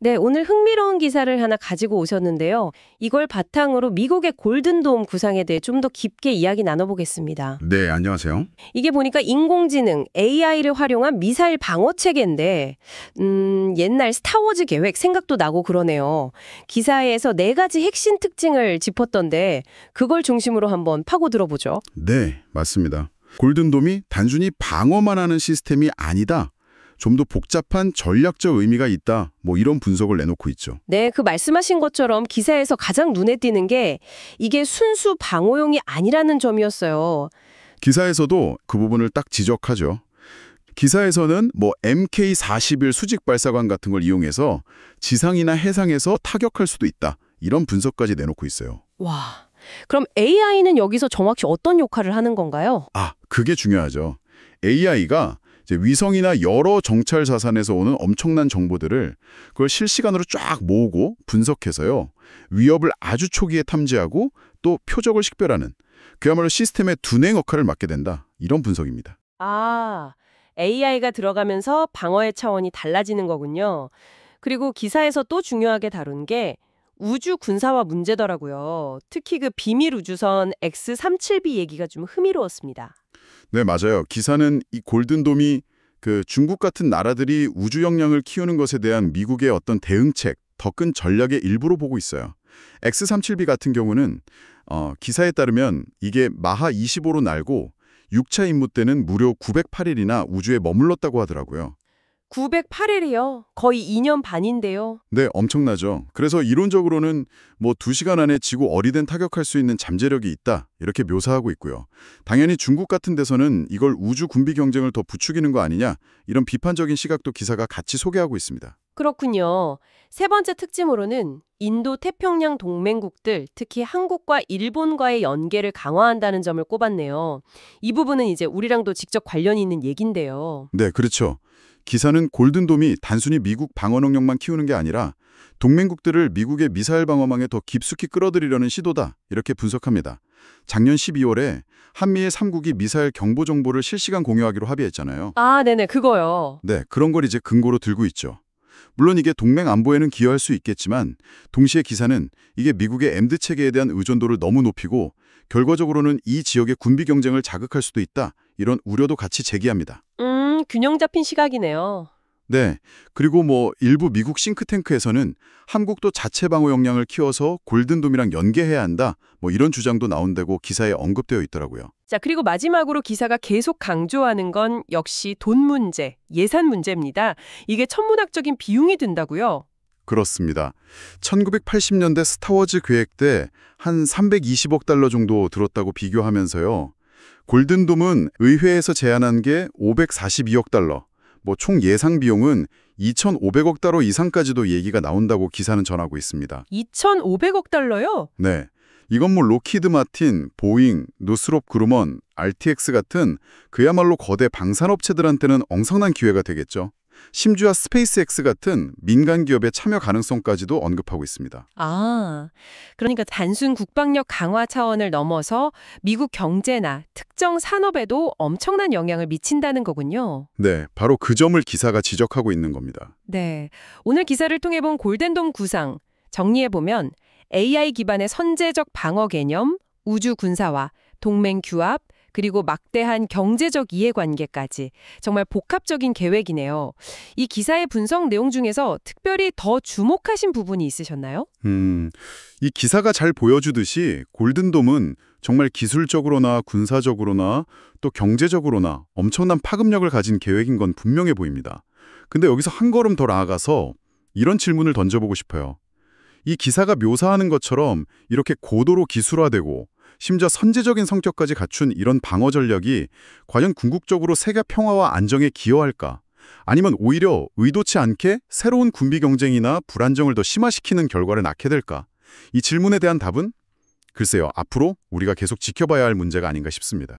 네, 오늘 흥미로운 기사를 하나 가지고 오셨는데요. 이걸 바탕으로 미국의 골든돔 구상에 대해 좀 더 깊게 이야기 나눠보겠습니다. 네, 안녕하세요. 이게 보니까 인공지능, AI를 활용한 미사일 방어 체계인데, 옛날 스타워즈 계획 생각도 나고 그러네요. 기사에서 4가지 핵심 특징을 짚었던데, 그걸 중심으로 한번 파고 들어보죠. 네, 맞습니다. 골든돔이 단순히 방어만 하는 시스템이 아니다. 좀 더 복잡한 전략적 의미가 있다. 뭐 이런 분석을 내놓고 있죠. 네, 그 말씀하신 것처럼 기사에서 가장 눈에 띄는 게 이게 순수 방어용이 아니라는 점이었어요. 기사에서도 그 부분을 딱 지적하죠. 기사에서는 뭐 MK-41 수직 발사관 같은 걸 이용해서 지상이나 해상에서 타격할 수도 있다. 이런 분석까지 내놓고 있어요. 와, 그럼 AI는 여기서 정확히 어떤 역할을 하는 건가요? 그게 중요하죠. AI가 이제 위성이나 여러 정찰 자산에서 오는 엄청난 정보들을 그걸 실시간으로 쫙 모으고 분석해서요. 위협을 아주 초기에 탐지하고 또 표적을 식별하는 그야말로 시스템의 두뇌 역할을 맡게 된다. 이런 분석입니다. AI가 들어가면서 방어의 차원이 달라지는 거군요. 그리고 기사에서 또 중요하게 다룬 게 우주 군사화 문제더라고요. 특히 그 비밀 우주선 X-37B 얘기가 좀 흥미로웠습니다. 네, 맞아요. 기사는 이 골든돔이 그 중국 같은 나라들이 우주 역량을 키우는 것에 대한 미국의 어떤 대응책, 더 큰 전략의 일부로 보고 있어요. X-37B 같은 경우는 기사에 따르면 이게 마하 25로 날고 6차 임무 때는 무려 908일이나 우주에 머물렀다고 하더라고요. 908일이요? 거의 2년 반인데요. 네, 엄청나죠. 그래서 이론적으로는 뭐 2시간 안에 지구 어리된 타격할 수 있는 잠재력이 있다. 이렇게 묘사하고 있고요. 당연히 중국 같은 데서는 이걸 우주 군비 경쟁을 더 부추기는 거 아니냐. 이런 비판적인 시각도 기사가 같이 소개하고 있습니다. 그렇군요. 세 번째 특징으로는 인도 태평양 동맹국들, 특히 한국과 일본과의 연계를 강화한다는 점을 꼽았네요. 이 부분은 이제 우리랑도 직접 관련이 있는 얘긴데요. 네, 그렇죠. 기사는 골든돔이 단순히 미국 방어 능력만 키우는 게 아니라 동맹국들을 미국의 미사일 방어망에 더 깊숙이 끌어들이려는 시도다. 이렇게 분석합니다. 작년 12월에 한미일 3국이 미사일 경보 정보를 실시간 공유하기로 합의했잖아요. 네네, 그거요. 네, 그런 걸 이제 근거로 들고 있죠. 물론 이게 동맹 안보에는 기여할 수 있겠지만 동시에 기사는 이게 미국의 엠드 체계에 대한 의존도를 너무 높이고 결과적으로는 이 지역의 군비 경쟁을 자극할 수도 있다. 이런 우려도 같이 제기합니다. 균형 잡힌 시각이네요. 네, 그리고 뭐 일부 미국 싱크탱크에서는 한국도 자체 방어 역량을 키워서 골든돔이랑 연계해야 한다. 뭐 이런 주장도 나온다고 기사에 언급되어 있더라고요. 자, 그리고 마지막으로 기사가 계속 강조하는 건 역시 돈 문제, 예산 문제입니다. 이게 천문학적인 비용이 든다고요? 그렇습니다. 1980년대 스타워즈 계획 때 한 320억 달러 정도 들었다고 비교하면서요. 골든돔은 의회에서 제안한 게 542억 달러, 뭐 총 예상 비용은 2,500억 달러 이상까지도 얘기가 나온다고 기사는 전하고 있습니다. 2,500억 달러요? 네. 이건 뭐 로키드 마틴, 보잉, 노스롭 그루먼, RTX 같은 그야말로 거대 방산업체들한테는 엄청난 기회가 되겠죠. 심지어 스페이스X 같은 민간 기업의 참여 가능성까지도 언급하고 있습니다. 그러니까 단순 국방력 강화 차원을 넘어서 미국 경제나 특정 산업에도 엄청난 영향을 미친다는 거군요. 네, 바로 그 점을 기사가 지적하고 있는 겁니다. 네, 오늘 기사를 통해 본 골든돔 구상, 정리해보면 AI 기반의 선제적 방어 개념, 우주 군사화, 동맹 규합, 그리고 막대한 경제적 이해관계까지 정말 복합적인 계획이네요. 이 기사의 분석 내용 중에서 특별히 더 주목하신 부분이 있으셨나요? 이 기사가 잘 보여주듯이 골든돔은 정말 기술적으로나 군사적으로나 또 경제적으로나 엄청난 파급력을 가진 계획인 건 분명해 보입니다. 근데 여기서 한 걸음 더 나아가서 이런 질문을 던져보고 싶어요. 이 기사가 묘사하는 것처럼 이렇게 고도로 기술화되고 심지어 선제적인 성격까지 갖춘 이런 방어 전략이 과연 궁극적으로 세계 평화와 안정에 기여할까? 아니면 오히려 의도치 않게 새로운 군비 경쟁이나 불안정을 더 심화시키는 결과를 낳게 될까? 이 질문에 대한 답은 글쎄요, 앞으로 우리가 계속 지켜봐야 할 문제가 아닌가 싶습니다.